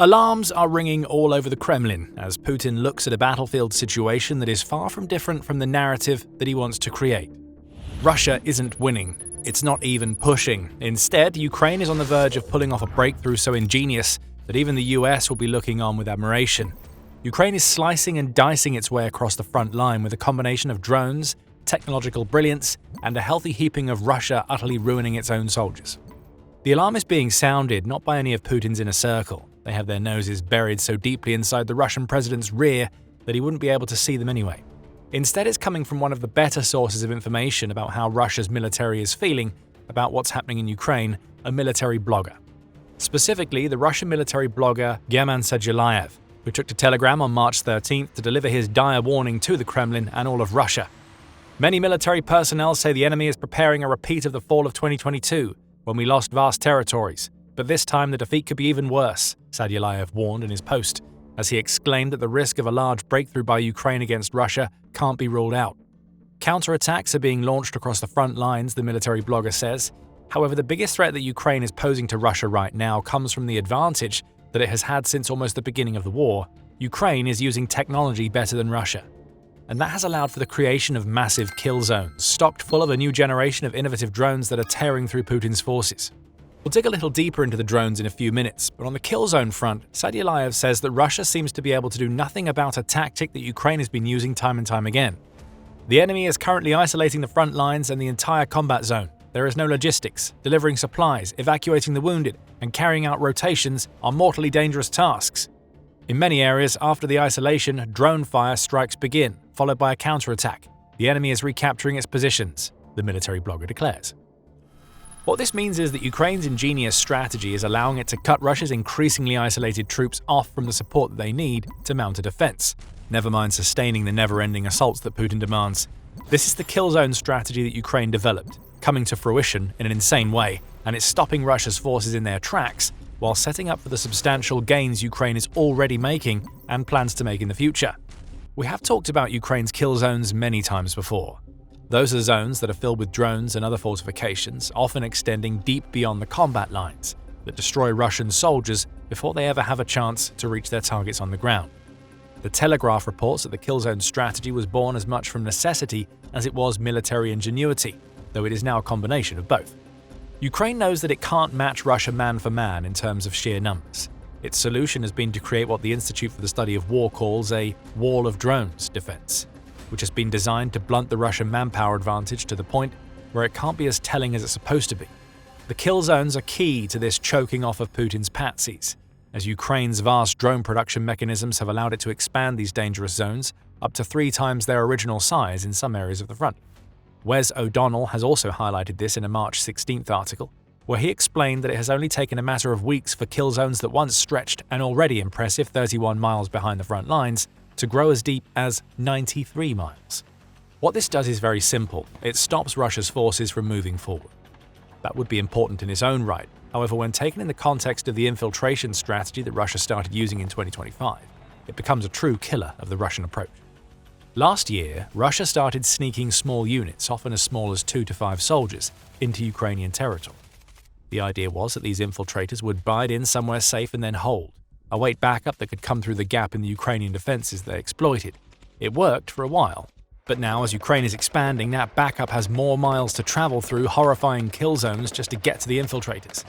Alarms are ringing all over the Kremlin as Putin looks at a battlefield situation that is far from different from the narrative that he wants to create. Russia isn't winning. It's not even pushing. Instead, Ukraine is on the verge of pulling off a breakthrough so ingenious that even the US will be looking on with admiration. Ukraine is slicing and dicing its way across the front line with a combination of drones, technological brilliance, and a healthy heaping of Russia utterly ruining its own soldiers. The alarm is being sounded not by any of Putin's inner circle. They have their noses buried so deeply inside the Russian president's rear that he wouldn't be able to see them anyway. Instead, it's coming from one of the better sources of information about how Russia's military is feeling about what's happening in Ukraine, a military blogger. Specifically, the Russian military blogger Reminiscent, who took to Telegram on March 13th to deliver his dire warning to the Kremlin and all of Russia. Many military personnel say the enemy is preparing a repeat of the fall of 2022, when we lost vast territories. But this time the defeat could be even worse, Sadulayev warned in his post, as he exclaimed that the risk of a large breakthrough by Ukraine against Russia can't be ruled out. Counterattacks are being launched across the front lines, the military blogger says. However, the biggest threat that Ukraine is posing to Russia right now comes from the advantage that it has had since almost the beginning of the war. Ukraine is using technology better than Russia. And that has allowed for the creation of massive kill zones, stocked full of a new generation of innovative drones that are tearing through Putin's forces. We'll dig a little deeper into the drones in a few minutes, but on the kill zone front, Sadulayev says that Russia seems to be able to do nothing about a tactic that Ukraine has been using time and time again. The enemy is currently isolating the front lines and the entire combat zone. There is no logistics. Delivering supplies, evacuating the wounded, and carrying out rotations are mortally dangerous tasks. In many areas, after the isolation, drone fire strikes begin, followed by a counterattack. The enemy is recapturing its positions, the military blogger declares. What this means is that Ukraine's ingenious strategy is allowing it to cut Russia's increasingly isolated troops off from the support that they need to mount a defense, never mind sustaining the never-ending assaults that Putin demands. This is the kill zone strategy that Ukraine developed, coming to fruition in an insane way, and it's stopping Russia's forces in their tracks while setting up for the substantial gains Ukraine is already making and plans to make in the future. We have talked about Ukraine's kill zones many times before. Those are zones that are filled with drones and other fortifications, often extending deep beyond the combat lines, that destroy Russian soldiers before they ever have a chance to reach their targets on the ground. The Telegraph reports that the kill zone strategy was born as much from necessity as it was military ingenuity, though it is now a combination of both. Ukraine knows that it can't match Russia man for man in terms of sheer numbers. Its solution has been to create what the Institute for the Study of War calls a wall of drones defense, which has been designed to blunt the Russian manpower advantage to the point where it can't be as telling as it's supposed to be. The kill zones are key to this choking off of Putin's patsies, as Ukraine's vast drone production mechanisms have allowed it to expand these dangerous zones up to 3 times their original size in some areas of the front. Wes O'Donnell has also highlighted this in a March 16th article, where he explained that it has only taken a matter of weeks for kill zones that once stretched an already impressive 31 miles behind the front lines to grow as deep as 93 miles. What this does is very simple. It stops Russia's forces from moving forward. That would be important in its own right. However, when taken in the context of the infiltration strategy that Russia started using in 2025, it becomes a true killer of the Russian approach. Last year, Russia started sneaking small units, often as small as 2 to 5 soldiers, into Ukrainian territory. The idea was that these infiltrators would bide in somewhere safe and then hold, await backup that could come through the gap in the Ukrainian defenses they exploited. It worked for a while, but now as Ukraine is expanding, that backup has more miles to travel through horrifying kill zones just to get to the infiltrators.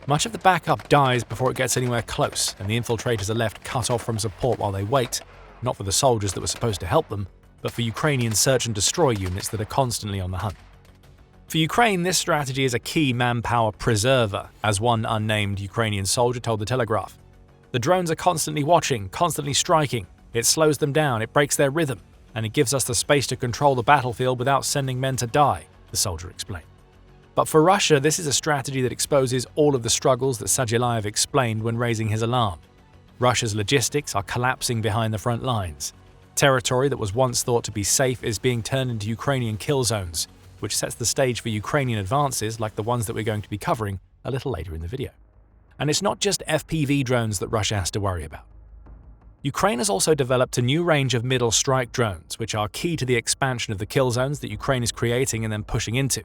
Much of the backup dies before it gets anywhere close, and the infiltrators are left cut off from support while they wait, not for the soldiers that were supposed to help them, but for Ukrainian search and destroy units that are constantly on the hunt. For Ukraine, this strategy is a key manpower preserver, as one unnamed Ukrainian soldier told the Telegraph. The drones are constantly watching, constantly striking. It slows them down, it breaks their rhythm, and it gives us the space to control the battlefield without sending men to die, the soldier explained. But for Russia, this is a strategy that exposes all of the struggles that Sadulayev explained when raising his alarm. Russia's logistics are collapsing behind the front lines. Territory that was once thought to be safe is being turned into Ukrainian kill zones, which sets the stage for Ukrainian advances like the ones that we're going to be covering a little later in the video. And it's not just FPV drones that Russia has to worry about. Ukraine has also developed a new range of middle strike drones, which are key to the expansion of the kill zones that Ukraine is creating and then pushing into.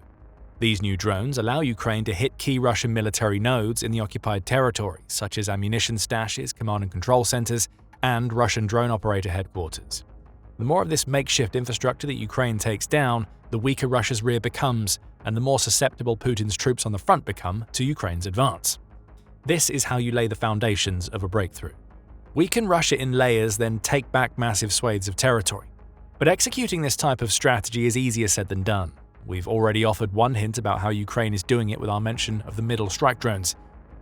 These new drones allow Ukraine to hit key Russian military nodes in the occupied territory, such as ammunition stashes, command and control centers, and Russian drone operator headquarters. The more of this makeshift infrastructure that Ukraine takes down, the weaker Russia's rear becomes, and the more susceptible Putin's troops on the front become to Ukraine's advance. This is how you lay the foundations of a breakthrough. Weaken Russia in layers, then take back massive swathes of territory. But executing this type of strategy is easier said than done. We've already offered one hint about how Ukraine is doing it with our mention of the middle strike drones.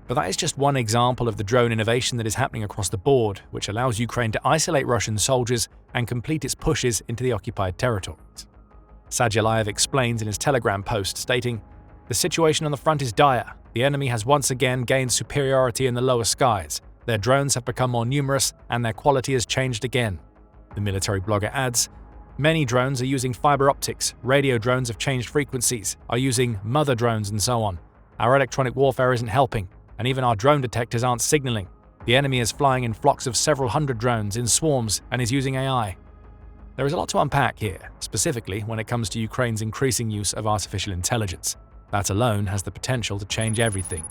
But that is just one example of the drone innovation that is happening across the board, which allows Ukraine to isolate Russian soldiers and complete its pushes into the occupied territories. Sadulayev explains in his Telegram post, stating, "The situation on the front is dire. The enemy has once again gained superiority in the lower skies. Their drones have become more numerous and their quality has changed again." The military blogger adds, "Many drones are using fiber optics, radio drones have changed frequencies, are using mother drones and so on. Our electronic warfare isn't helping, and even our drone detectors aren't signaling. The enemy is flying in flocks of several hundred drones in swarms and is using AI." There is a lot to unpack here, specifically when it comes to Ukraine's increasing use of artificial intelligence. That alone has the potential to change everything.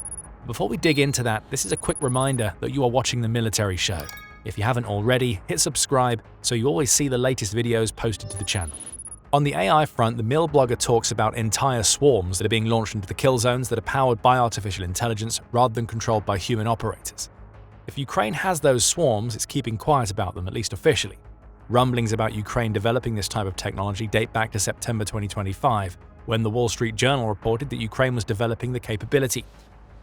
Before we dig into that, this is a quick reminder that you are watching The Military Show. If you haven't already, hit subscribe so you always see the latest videos posted to the channel. On the AI front, the Mill blogger talks about entire swarms that are being launched into the kill zones that are powered by artificial intelligence rather than controlled by human operators. If Ukraine has those swarms, it's keeping quiet about them, at least officially. Rumblings about Ukraine developing this type of technology date back to September 2025, when the Wall Street Journal reported that Ukraine was developing the capability.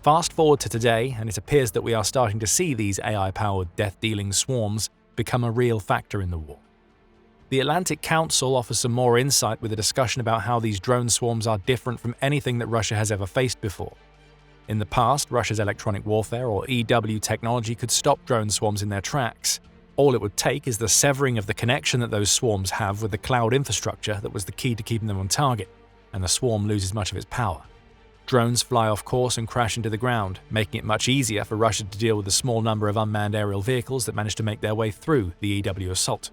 Fast forward to today, and it appears that we are starting to see these AI-powered death-dealing swarms become a real factor in the war. The Atlantic Council offers some more insight with a discussion about how these drone swarms are different from anything that Russia has ever faced before. In the past, Russia's electronic warfare, or EW technology, could stop drone swarms in their tracks. All it would take is the severing of the connection that those swarms have with the cloud infrastructure that was the key to keeping them on target, and the swarm loses much of its power. Drones fly off course and crash into the ground, making it much easier for Russia to deal with the small number of unmanned aerial vehicles that manage to make their way through the EW assault.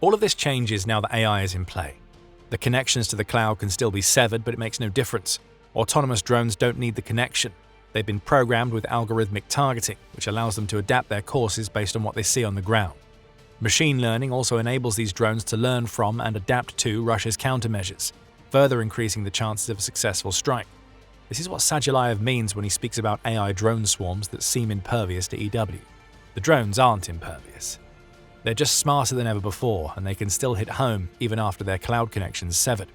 All of this changes now that AI is in play. The connections to the cloud can still be severed, but it makes no difference. Autonomous drones don't need the connection. They've been programmed with algorithmic targeting, which allows them to adapt their courses based on what they see on the ground. Machine learning also enables these drones to learn from and adapt to Russia's countermeasures, further increasing the chances of a successful strike. This is what Sadulayev means when he speaks about AI drone swarms that seem impervious to EW. The drones aren't impervious. They're just smarter than ever before, and they can still hit home even after their cloud connections severed.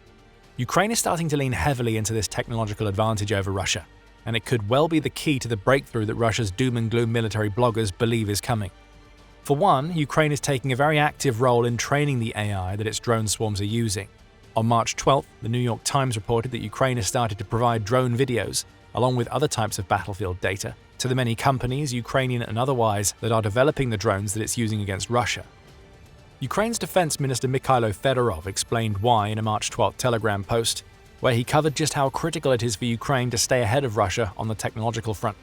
Ukraine is starting to lean heavily into this technological advantage over Russia, and it could well be the key to the breakthrough that Russia's doom and gloom military bloggers believe is coming. For one, Ukraine is taking a very active role in training the AI that its drone swarms are using. On March 12th, the New York Times reported that Ukraine has started to provide drone videos, along with other types of battlefield data, to the many companies, Ukrainian and otherwise, that are developing the drones that it's using against Russia. Ukraine's Defense Minister Mikhailo Fedorov explained why in a March 12th Telegram post, where he covered just how critical it is for Ukraine to stay ahead of Russia on the technological front.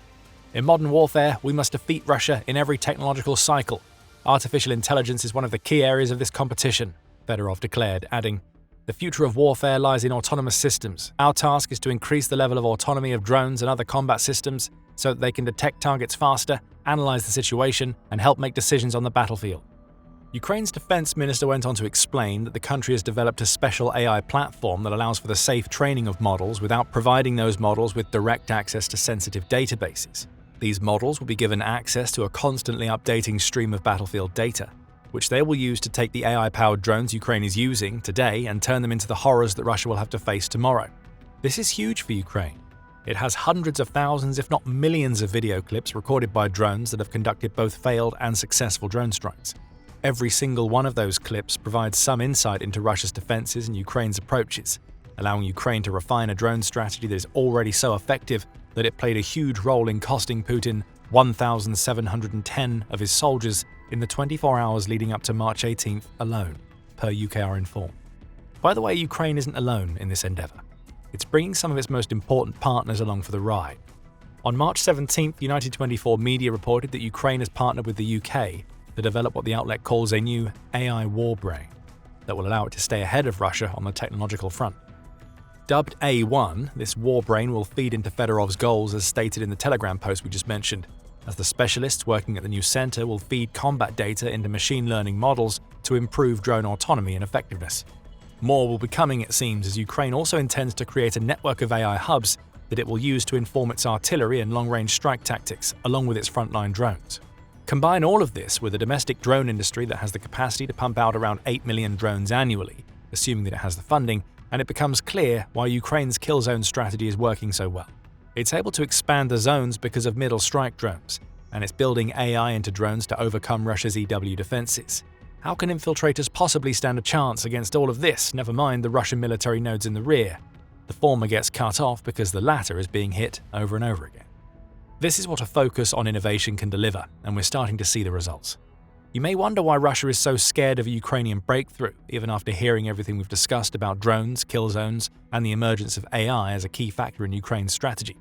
"In modern warfare, we must defeat Russia in every technological cycle. Artificial intelligence is one of the key areas of this competition," Fedorov declared, adding, "The future of warfare lies in autonomous systems. Our task is to increase the level of autonomy of drones and other combat systems so that they can detect targets faster, analyze the situation, and help make decisions on the battlefield." Ukraine's defense minister went on to explain that the country has developed a special AI platform that allows for the safe training of models without providing those models with direct access to sensitive databases. These models will be given access to a constantly updating stream of battlefield data, which they will use to take the AI-powered drones Ukraine is using today and turn them into the horrors that Russia will have to face tomorrow. This is huge for Ukraine. It has hundreds of thousands, if not millions, of video clips recorded by drones that have conducted both failed and successful drone strikes. Every single one of those clips provides some insight into Russia's defenses and Ukraine's approaches, allowing Ukraine to refine a drone strategy that is already so effective that it played a huge role in costing Putin 1,710 of his soldiers in the 24 hours leading up to March 18th alone, per UKR Inform. By the way, Ukraine isn't alone in this endeavour. It's bringing some of its most important partners along for the ride. On March 17th, United 24 Media reported that Ukraine has partnered with the UK to develop what the outlet calls a new AI war brain that will allow it to stay ahead of Russia on the technological front. Dubbed A1, this warbrain will feed into Fedorov's goals as stated in the Telegram post we just mentioned, as the specialists working at the new center will feed combat data into machine learning models to improve drone autonomy and effectiveness. More will be coming, it seems, as Ukraine also intends to create a network of AI hubs that it will use to inform its artillery and long-range strike tactics, along with its frontline drones. Combine all of this with a domestic drone industry that has the capacity to pump out around 8 million drones annually, assuming that it has the funding, and it becomes clear why Ukraine's kill zone strategy is working so well. It's able to expand the zones because of middle strike drones, and it's building AI into drones to overcome Russia's EW defenses. How can infiltrators possibly stand a chance against all of this, never mind the Russian military nodes in the rear? The former gets cut off because the latter is being hit over and over again. This is what a focus on innovation can deliver, and we're starting to see the results. You may wonder why Russia is so scared of a Ukrainian breakthrough, even after hearing everything we've discussed about drones, kill zones, and the emergence of AI as a key factor in Ukraine's strategy.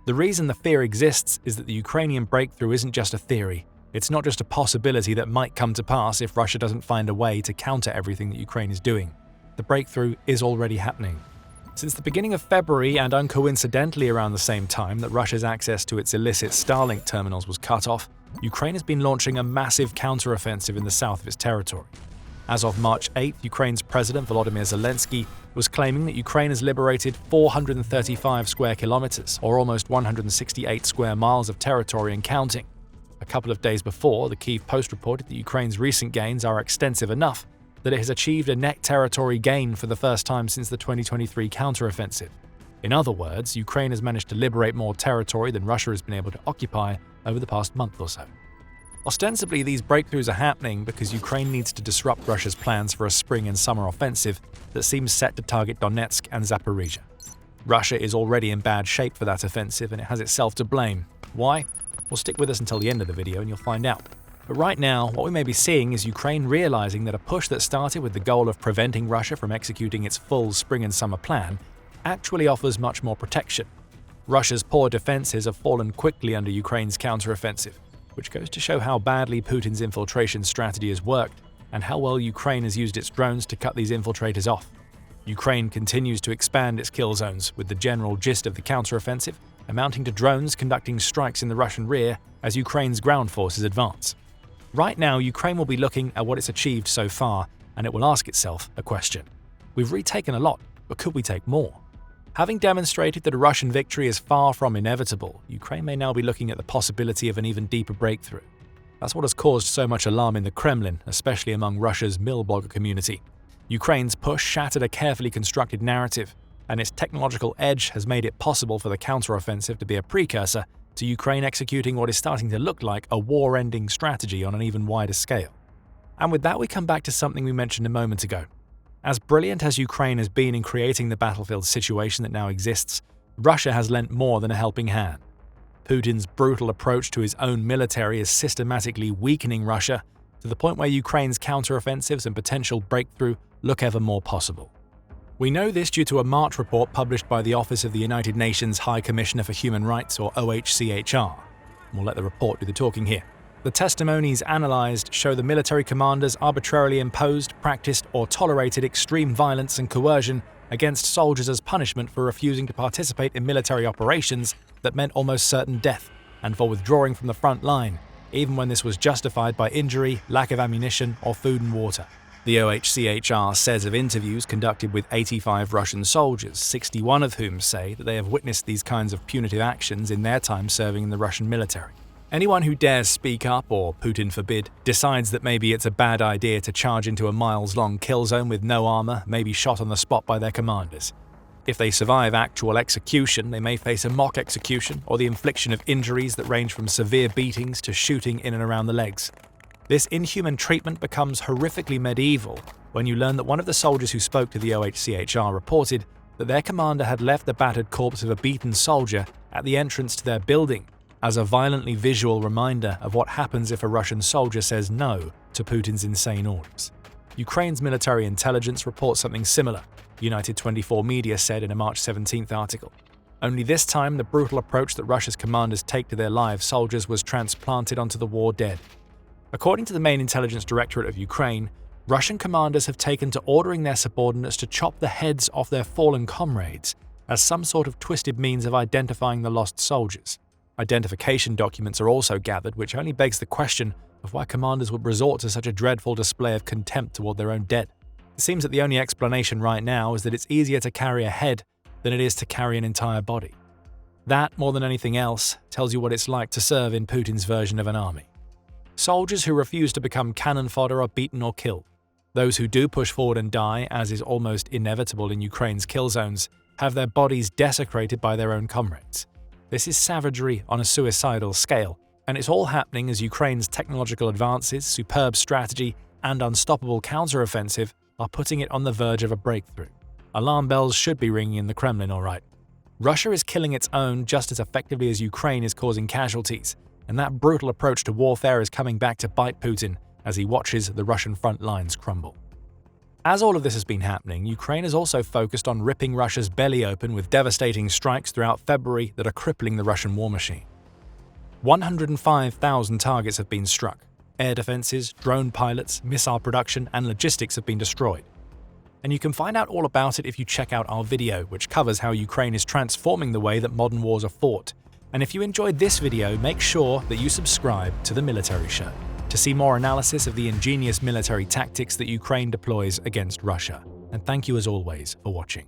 The reason the fear exists is that the Ukrainian breakthrough isn't just a theory. It's not just a possibility that might come to pass if Russia doesn't find a way to counter everything that Ukraine is doing. The breakthrough is already happening. Since the beginning of February, and uncoincidentally around the same time that Russia's access to its illicit Starlink terminals was cut off, Ukraine has been launching a massive counteroffensive in the south of its territory. As of March 8th, Ukraine's President Volodymyr Zelensky was claiming that Ukraine has liberated 435 square kilometers, or almost 168 square miles of territory and counting. A couple of days before, the Kyiv Post reported that Ukraine's recent gains are extensive enough that it has achieved a net territory gain for the first time since the 2023 counteroffensive. In other words, Ukraine has managed to liberate more territory than Russia has been able to occupy over the past month or so. Ostensibly, these breakthroughs are happening because Ukraine needs to disrupt Russia's plans for a spring and summer offensive that seems set to target Donetsk and Zaporizhia. Russia is already in bad shape for that offensive, and it has itself to blame. Why? Well, stick with us until the end of the video and you'll find out. But right now, what we may be seeing is Ukraine realizing that a push that started with the goal of preventing Russia from executing its full spring and summer plan actually offers much more protection. Russia's poor defenses have fallen quickly under Ukraine's counteroffensive, which goes to show how badly Putin's infiltration strategy has worked and how well Ukraine has used its drones to cut these infiltrators off. Ukraine continues to expand its kill zones, with the general gist of the counteroffensive amounting to drones conducting strikes in the Russian rear as Ukraine's ground forces advance. Right now, Ukraine will be looking at what it's achieved so far, and it will ask itself a question. We've retaken a lot, but could we take more? Having demonstrated that a Russian victory is far from inevitable, Ukraine may now be looking at the possibility of an even deeper breakthrough. That's what has caused so much alarm in the Kremlin, especially among Russia's mill blogger community. Ukraine's push shattered a carefully constructed narrative, and its technological edge has made it possible for the counteroffensive to be a precursor to Ukraine executing what is starting to look like a war-ending strategy on an even wider scale. And with that, we come back to something we mentioned a moment ago. As brilliant as Ukraine has been in creating the battlefield situation that now exists, Russia has lent more than a helping hand. Putin's brutal approach to his own military is systematically weakening Russia to the point where Ukraine's counteroffensives and potential breakthrough look ever more possible. We know this due to a March report published by the Office of the United Nations High Commissioner for Human Rights, or OHCHR. We'll let the report do the talking here. The testimonies analysed show the military commanders arbitrarily imposed, practiced, or tolerated extreme violence and coercion against soldiers as punishment for refusing to participate in military operations that meant almost certain death, and for withdrawing from the front line, even when this was justified by injury, lack of ammunition, or food and water. The OHCHR says of interviews conducted with 85 Russian soldiers, 61 of whom say that they have witnessed these kinds of punitive actions in their time serving in the Russian military. Anyone who dares speak up, or Putin forbid, decides that maybe it's a bad idea to charge into a miles-long kill zone with no armor may be shot on the spot by their commanders. If they survive actual execution, they may face a mock execution or the infliction of injuries that range from severe beatings to shooting in and around the legs. This inhuman treatment becomes horrifically medieval when you learn that one of the soldiers who spoke to the OHCHR reported that their commander had left the battered corpse of a beaten soldier at the entrance to their building as a violently visual reminder of what happens if a Russian soldier says no to Putin's insane orders. Ukraine's military intelligence reports something similar, United 24 Media said in a March 17th article. Only this time, the brutal approach that Russia's commanders take to their live soldiers was transplanted onto the war dead. According to the main intelligence directorate of Ukraine, Russian commanders have taken to ordering their subordinates to chop the heads off their fallen comrades as some sort of twisted means of identifying the lost soldiers. Identification documents are also gathered, which only begs the question of why commanders would resort to such a dreadful display of contempt toward their own dead. It seems that the only explanation right now is that it's easier to carry a head than it is to carry an entire body. That, more than anything else, tells you what it's like to serve in Putin's version of an army. Soldiers who refuse to become cannon fodder are beaten or killed. Those who do push forward and die, as is almost inevitable in Ukraine's kill zones, have their bodies desecrated by their own comrades. This is savagery on a suicidal scale, and it's all happening as Ukraine's technological advances, superb strategy, and unstoppable counteroffensive are putting it on the verge of a breakthrough. Alarm bells should be ringing in the Kremlin, all right. Russia is killing its own just as effectively as Ukraine is causing casualties, and that brutal approach to warfare is coming back to bite Putin as he watches the Russian front lines crumble. As all of this has been happening, Ukraine is also focused on ripping Russia's belly open with devastating strikes throughout February that are crippling the Russian war machine. 105,000 targets have been struck. Air defenses, drone pilots, missile production, and logistics have been destroyed. And you can find out all about it if you check out our video, which covers how Ukraine is transforming the way that modern wars are fought. And if you enjoyed this video, make sure that you subscribe to The Military Show to see more analysis of the ingenious military tactics that Ukraine deploys against Russia. And thank you as always for watching.